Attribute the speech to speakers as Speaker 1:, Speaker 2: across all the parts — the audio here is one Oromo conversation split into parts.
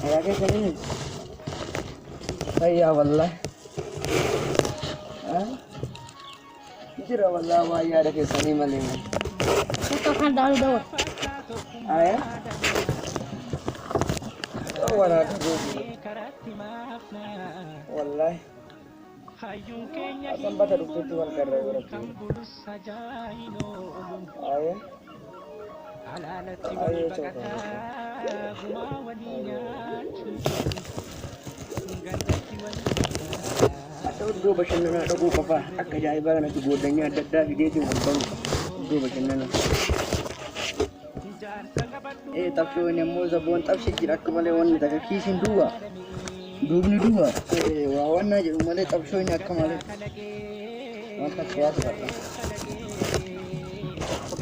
Speaker 1: क्या करेंगे भैया वल्ला जरा वल्ला वहाँ यार के सनी मले में
Speaker 2: तो खान डाल दो
Speaker 1: आया वाला तो वल्ला असम बता रुक तो वन कर रहे हो आया आया चौका atau dua bacaan nana atau gua papa aku jahit barang itu bodanya ada video tu nonton dua bacaan nana tapi ini mau zabon tapi sekira aku malah wan tak kisin dua ni dua wawan aja malah tapi ini aku malah masa kuat tak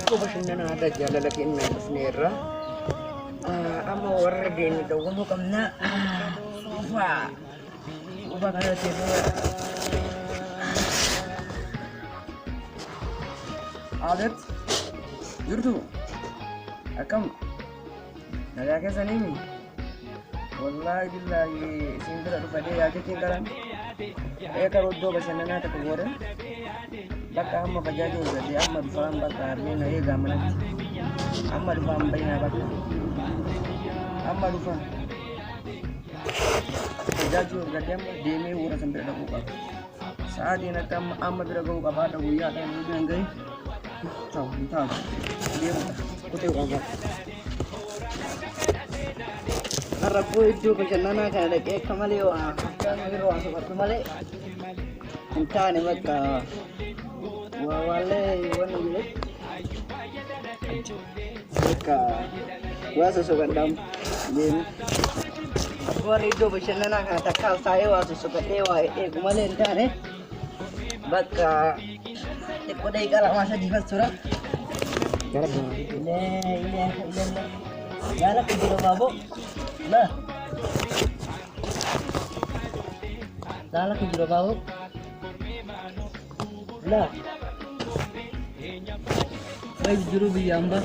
Speaker 1: dua bacaan nana ada jalan lagi ini snera ama warna ini tu kamu kamna sofa ubah kana tiba आदत जुड़ तू अकम नया कैसा नहीं मी वल्लाह जिल्ला ये सिंदर अरु पड़े आके क्या करा एक और दो बस नना तक बोरे बका हम बजा जो जल्दी हम फराम बका में नहीं गामना हम रुपam bayna baka हम रुपam बजा जो गदम देमे उरा sampai dah buka saat ini kam am birago ka bada guya ta ni ngai chào thằng dia có tiêu còn vậy Arabu itu pesanana kan ada kek kemali wah kan itu wah sobat kemali entah ni mereka wale wan ini mereka wah sesuatu dam ini War itu pesanana kan tak kal saya wah sesuatu dewa kemali entah ni baka Eko dai kala masa jibat surat. Ile. Yala ke jiro babo. Lah. Dala ke jiro babo. Lah. Baik jiro biyamba.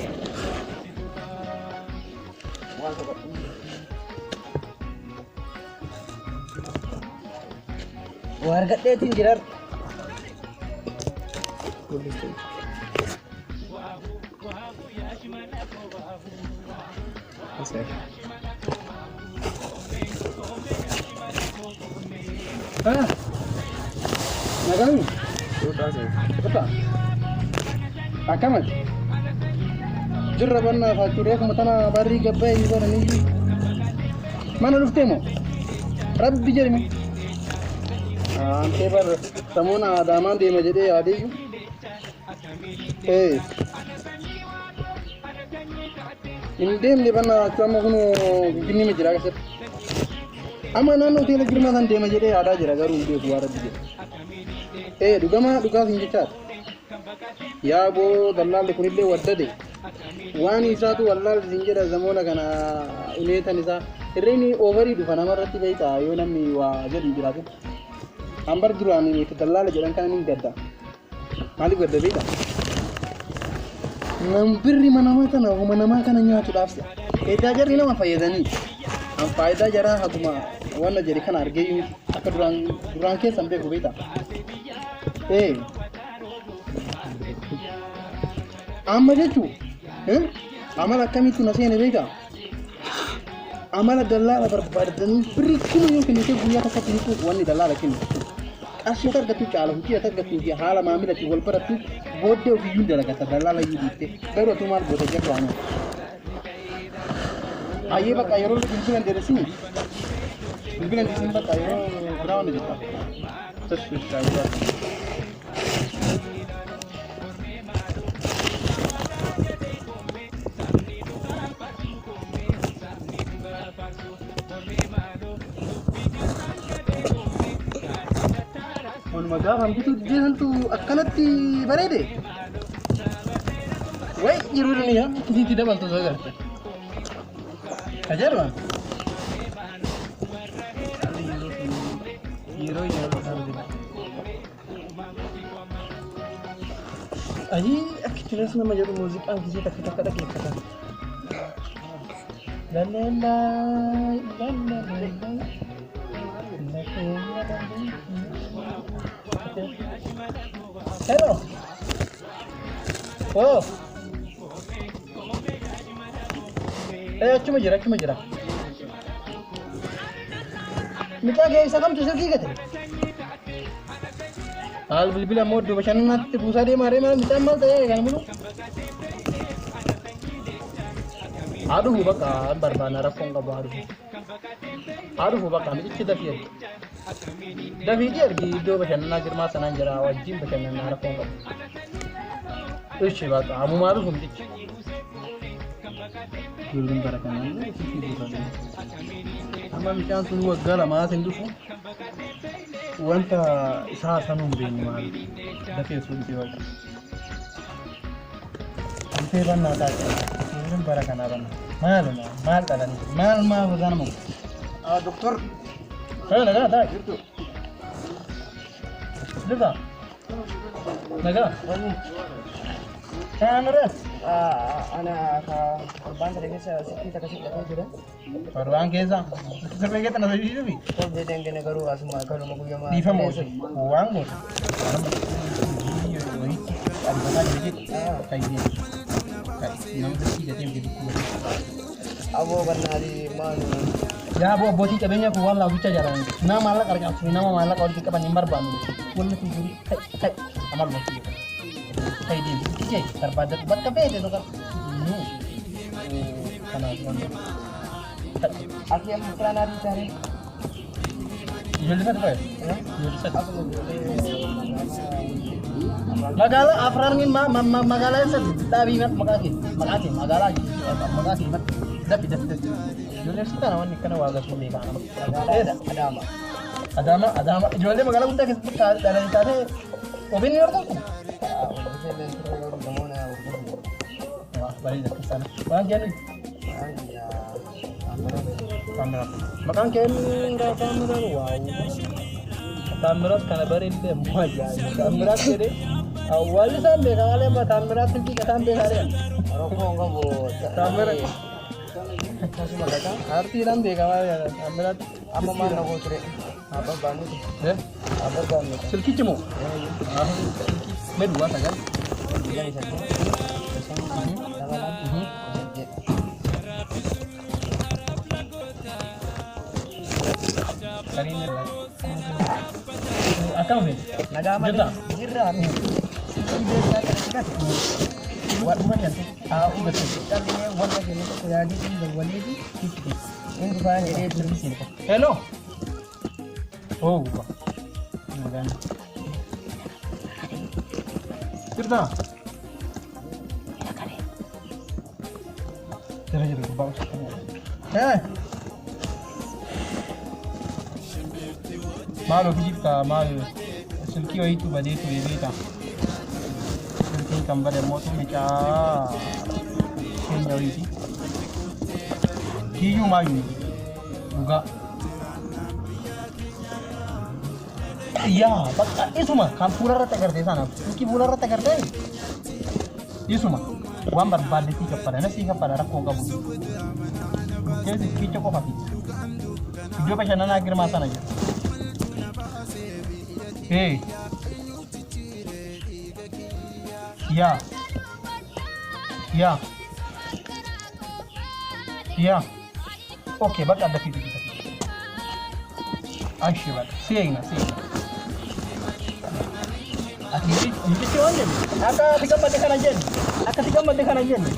Speaker 1: Warga deh tinjirar. Nagang, apa? Akamat. Jurraban faturek matana bari gabay ibaran ini. Mana luftemo? Rabbi jerimi. Ante bar tamuna daman de majede adi. Indem ni bana cuma kuno gini menjadi kasar. Ama nano tiada kira macam dia menjadi ada jera garu dia keluar dia. Duga singgih cat. Ya bo dalal kunil le wadda de. Wani satu dalal singgih zaman kana ini tanisa. Ini over itu fana marati bayi ta. Yo nami wa jadi jeraku. Ambar juruan ini dalal jalan kan ini gadda. Malik gadda bayi ta. Nampiri mana makan nyatu dafsa. Itu aja rina mafayadani. Am faida jara hakuma wannan jari kana argeyu aka duran ke sampai gobe ta. Amma jechu. Amala kami tu nasi ne bega. Amala dalala barbadan berikimu yang kini ke buya ka sapini ku wani dalala kini. Asyikar gatu cala huki atas gatu dia hala mamila ti wal paratu bodde o yunda la gata dalala yudite pero tu mal bote je kwano aye ba kayro binsinan de resini binsinan de simba kayro ground jeta tasfish kayro Magaf हम तो जेहन तो अकलती बरे दे वही जरूरी नहीं है किसी चीज़ बनता है घर पे हजार वन हीरो अजी कितने में मजा तो म्यूजिक किसी तक लिखा था
Speaker 3: Hello. Oh. Cuma jira. Mita gaya sakam tu sih kata. Al bila mau dua macam nanti pusat dia mari mita mal tanya kan mulu. Aduh bukan berbana rapong kabaru. Aduh bukan itu kita fiir. Dah fiir di dua macam nak germa sanan jera wajib macam nak rapong kabaru. Itu sih bukan. Amu malu sumpi. Gulun barakan ni sih bukan. Ama macam tu buat garam asin tu. Wanta sah sanum bini mal. Dah fiir sumpi bukan. Sampai mana dah. Gulun barakan apa? Mal kalan. Mal bukan mu.
Speaker 1: Dokter.
Speaker 3: Naga dah. Naga. Naga. Kan ada.
Speaker 1: Anak korban tadi kita kasih datang juga.
Speaker 3: Korban kesa. Sampai kita nak jadi ni.
Speaker 1: Kau dia yang kena garu asma kalau mau kuya mah.
Speaker 3: Di famo. Uang mo. Ada banyak jadi kayak ni. Nama tu jadi yang jadi.
Speaker 1: Abo karena di mana?
Speaker 3: Ya buat boti cabenya kuat lah bicara jalan. Nama malah kerja, nama malah kalau kita panjimbar bangun. Kuat tu jadi. Amal boti. Kayak dia, kicik, terpadat buat kafe itu kan. Karena
Speaker 1: Aku yang bukan hari cari.
Speaker 3: Jual dekat apa ya? Jual dekat. Magala afrar min magala sa tabi mat makaki magala mat dapat jual dekat naman ni kana wagas mo ni kana. Adama jual dekat magala unta kita dalam kita obin ni orang tu. Wah, balik dah ke sana. Bang jangan. Kamera. Makan kamera wow. Kamera kana bari le manja. Kamera kere. Awal sampai kale ma kamera tu kita sampai hari.
Speaker 1: Rokok enggak bu.
Speaker 3: Kamera. Masih malaka. Arti ram de kamera. Kamera
Speaker 1: Apa mana kau curi? Apa banu? Apa banu?
Speaker 3: Selfie cemo. Medua saja.
Speaker 1: Yang satu.
Speaker 3: Karina lah. Akam ni.
Speaker 1: Nagama
Speaker 3: Juta.
Speaker 1: Jiran.
Speaker 3: Buat bukan ya?
Speaker 1: Betul. Kali ni buat lagi ni tu jadi ini buat lagi. Ini bukan jadi service ni.
Speaker 3: Hello. Oh, bukan. Bukan. Cerita. Cerita bagus. Malu kita malu. Selki wa itu bade tu beta. Selki kambar motor mecha. Kenya isi. Kiyu mayu. Juga. Iya, itu mah kampura rata kerja sana. Selki bulan rata kerja. Itu mah. Wan berbalik kepada nasi kepada rakong kamu. Jadi kita kok mati. Video pasal nana akhir masa aja. Hey. Ya. Oke, baca ada video kita. Aisyah, siapa? Ini siapa ni? Aka tiga mati aja ni.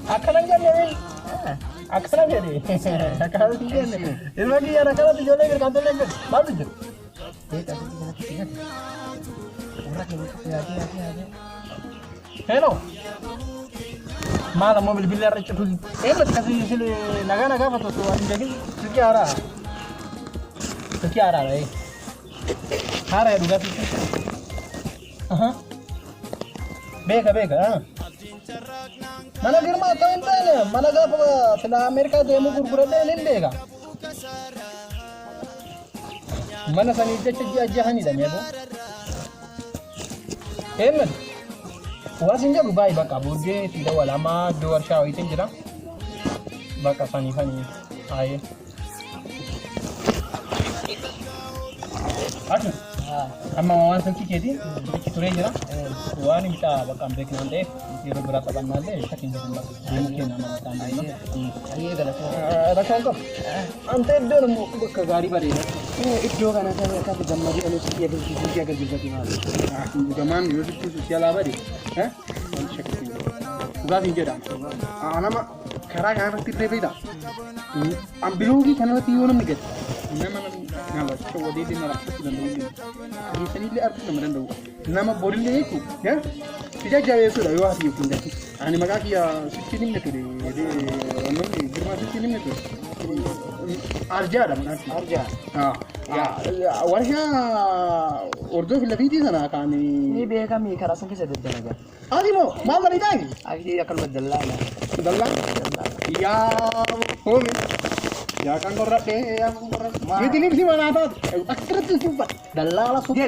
Speaker 3: Akan aja ni. Ini lagi yang akan tu jual lagi kantor lagi. Baru je. Hello. Malam mobil biliar itu. Berarti kasih sini naga foto tu. Jadi sekiara lah. Hari ya juga sih. Bega. Mana girma kau ini? Mana gapa? Sudah Amerika demo kurang ni bega. Mana sani aja hani dah ni bu. Emen. Wasin je Dubai baka bude tidak lama 2 ವರ್ಷ ಆಯ್ತು ಜನ Bakka fanii. Haye. Ati. Amma waan santi keeti bichi ture jira. Waan bita bakka beeknaan ta'e yeroo biraa qabannaallee shakin jedhama. Deemu kenna nama ta'an.
Speaker 1: Ayyee galata.
Speaker 3: Rakkoon qaba. Anta iddoo immoo bakka gaarii bareeda.
Speaker 1: Iddoo kana kan gammadii oluu sitti agarsiisati maali?
Speaker 3: Gamaan yoo sitti si alaa bade. Dhugaatiin jedha. Nama karaa kanarratti illee beekta. Ambiloogii kanarratti yoo namni gadi. Nama wadee deemaa rakkachuu danda'u. Keessanillee arguu nama danda'u. Nama boodillee jechuudha. Ija jabeessuudha yoo asii yookiin gadi. Ani maqaa kiyya sitti nimne ture. Namni girmaa sitti nimne ture. Arjaadha maqaan kiyya. Arjaa. Warshaa ordoo filafiitii sana kan.
Speaker 1: Ni beekamii karaa san keessa daddalaga.
Speaker 3: Ati moo maal bareedaa?
Speaker 1: Ati akkanuma dallaala.
Speaker 3: Dallaa? Yaa hoome. Yaa kan qorradhee yaa kan qorradhee. Biqilii fi manaa taatu akkirratti suufa. Dallaala soqee.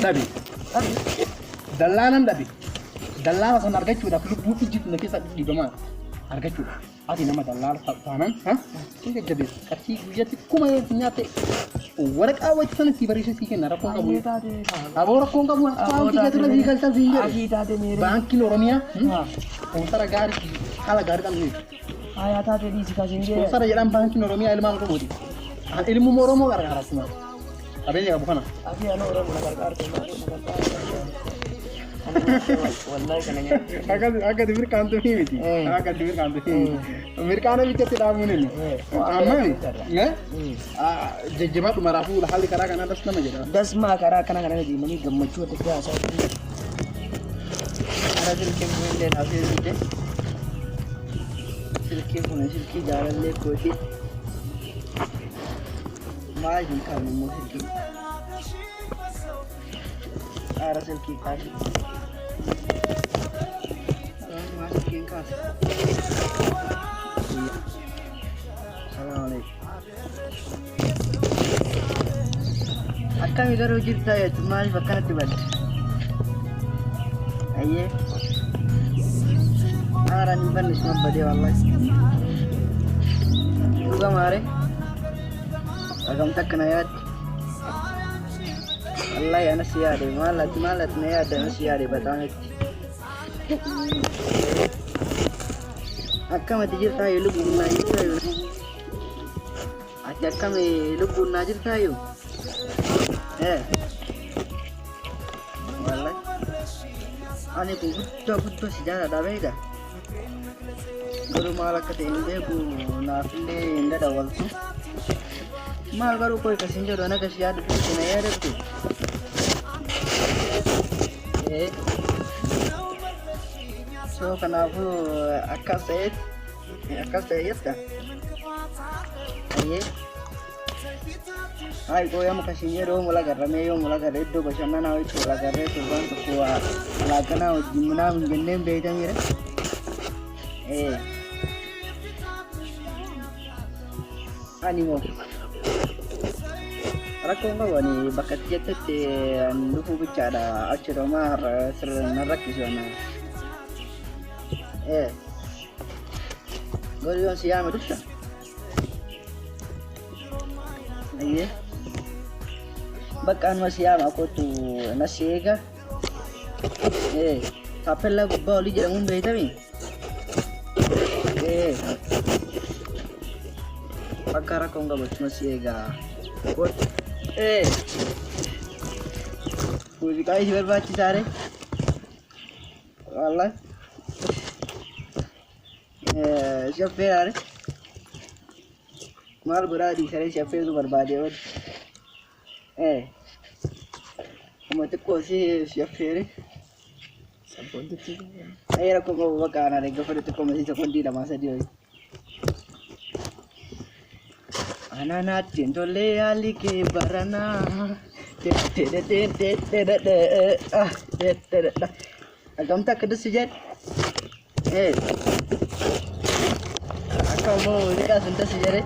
Speaker 3: Dhabi. Dallaanan dhabi. Dallaala sana argachuudhaaf lubbuu ijjiitu na keessa dhiibamaa argachuudha. Ati nama dallaala taanaan kun jajjabeessa. Qarshii guyyatti kuma nyaatte waraqaa wajji sana si bariisee si kenna rakkoon qabu. Aboo rakkoon qabu. Baankii gatirra si galchaa si hin jedhe. Baankiin Oromiyaa sponsora gaarii haala gaarii qabne.
Speaker 1: Ayaa taatee dhiisi kaasiin jee.
Speaker 3: Sponsora jedhan baankiin Oromiyaa ilmaan Oromooti. Ilmuma Oromoo gargaara sima. Qabeenya qabu kana.
Speaker 1: Ati yaa Oromoo na gargaartu. Wallahi kana nyaatti.
Speaker 3: Akka dibir kaantu miti. Akka dibir kaantu miti. Mirkaana bitatti dhaabuun inni. Amma jajjabaadhu maraafuu haalli karaa kanaa das nama jedha.
Speaker 1: Dasmaa karaa kana deemanii gammachuu adda addaa haasaa. Ara silkeen kun illee naaf hir'ite. Silkeen kun silkii jaalallee kooti. Maal hin qabne immoo silkii. Ara silkii kaasi. Maal silkiin kaasi. Assalamualaikum. Akkami garuu jirta jettu maaliif akkanatti badde? Ayyee. Haaraan hin banne isuma badee wallahi. Dhuga maare. Agamta akkana yaadde. Wallahi ana si yaade maalati na yaadde ana si yaade bataanitti. Akkamatti jirtaa yoo lubbuun naa jirtaa yoo. Ati akkami lubbuun naa jirtaa yoo. Wallahi. Ani kun guddoo si jaaladha beekta. Garuu maal akka ta'e hin beeku naafillee hin dadawwaltu. Maal garuu koo akkasiin jedhu ana akkasii yaadu kun na yaadattu. So kanaafuu akkas ta'e jetta. Ayyee. Hai koo yamu kashiin jedhu mula garramee yoo mula garree iddoo bashannanaa wajjin mula garree turbaan tokko alaaqanaa wajjin munaaf hin jenneen beektamire. Ani moo rakkoon qabani bakka itti jettetti dhufuu bichaadha achiroomaa sirna rakkisu ana. Gori yoon si yaame dhufta. Ayyee. Bakka anuma si yaama kootu na si eega. Taappellaa gubbaa olii jedhamuun beektamii. Bakka rakkoon qabachuma si eegaa. Kootu. Muuziqaa isi barbaachisaare. Wallahi. Shaffeeraare. Maal godhaa dhiisaree shaffeetu barbaadee wali. Amma xiqqoo si shaffeere. Ayyee rakkoo qabu bakka aanaa eegga fudhe xiqqoo masii sekondii lamaa sadii ho'i. Ananaatti tolee haalli kee baranaa. Agamta akka dassi jedhe. Akka immoo muuziqaa sun dassi jedhe.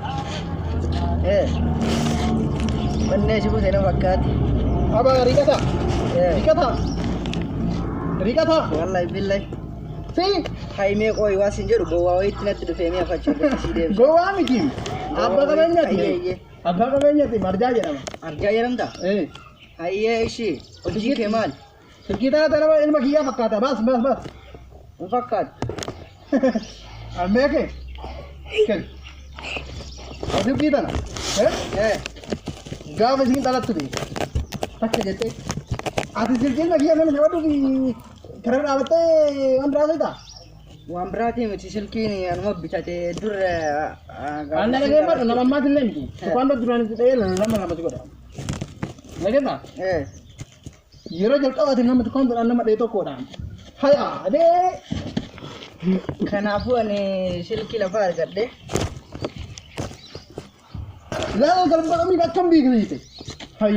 Speaker 1: Bannee si buuse nama fakkaati.
Speaker 3: Aba Rikata. Wallahi billahi.
Speaker 1: Si. Haimee qoy waa sin jedhu gowwaa wayitti natti dhufee mi'a faccee sii deebisu.
Speaker 3: Gowwaa miti. Abbaa qabeenyaati. Abbaa qabeenyaati marjaa jedhama.
Speaker 1: Argaa jedhamta? Hayyee ishii hojii kee maali?
Speaker 3: Silkii taate nama ilma kiyyaa fakkaata. Baas.
Speaker 1: Hin fakkaatu.
Speaker 3: Ammee kee. Kenn. Silkii tana. Gaafa isiin dhalattu beeka. Takka jettee. Ati silkii ilma kiyyaa nama jabaaduu karaa dhaabattee waan biraa seetaa?
Speaker 1: Waan biraatii miti silkiin anuma bitatee dur
Speaker 3: Anda lagi apa? Nama mati lagi. Tukang duraan itu dia lama si godha. Lagi tak? Yeroo jalqabaati nama tukang duraan nama dhee tokkodha. Haya adee.
Speaker 1: Kanaafuu ani silkii lafaa argadhe.
Speaker 3: Laala galma kami akkam beeknite. Hay.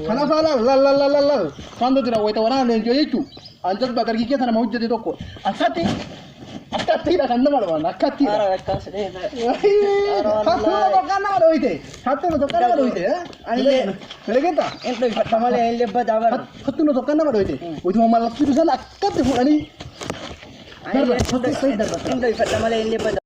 Speaker 3: Kanaafaa laal. Kan dura wayita waraana leenjoo jechuun. Anjas bakar kiki sana mau jadi toko. Akati dah kan nama lawan. Akati.
Speaker 1: Ara akkas deh.
Speaker 3: Hatu to kan nama doite. Hatu to kan nama doite. Ani lagi tak?
Speaker 1: Ento pertama le lebat awar.
Speaker 3: Hatu to kan nama doite. Itu mau malas itu sana akati fulani.
Speaker 1: Ento pertama le lebat